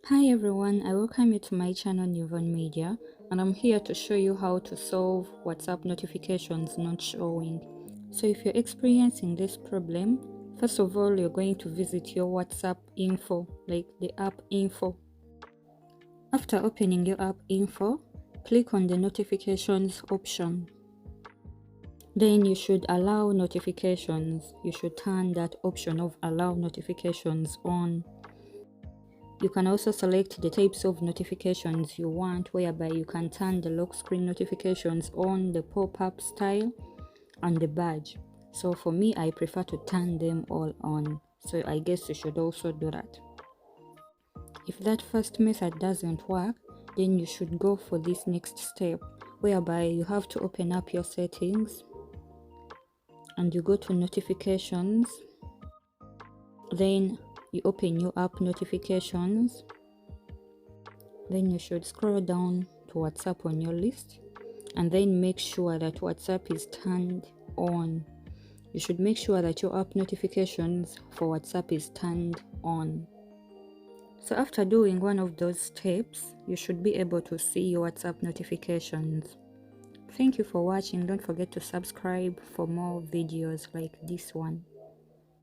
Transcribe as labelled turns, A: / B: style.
A: Hi everyone, I welcome you to my channel Newvon Media, and I'm here to show you how to solve WhatsApp notifications not showing. So if you're experiencing this problem, first of all you're going to visit your WhatsApp info, like the app info. After opening your app info, click on the notifications option. Then you should allow notifications. You should turn that option of allow notifications on. You can also select the types of notifications you want, whereby you can turn the lock screen notifications on, the pop-up style, and the badge. So for me, I prefer to turn them all on. So I guess you should also do that. If that first method doesn't work, then you should go for this next step, whereby you have to open up your settings and you go to notifications. Then you open your app notifications. Then you should scroll down to WhatsApp on your list and then make sure that WhatsApp is turned on. You should make sure that your app notifications for WhatsApp is turned on. So after doing one of those steps, you should be able to see your WhatsApp notifications. Thank you for watching. Don't forget to subscribe for more videos like this one.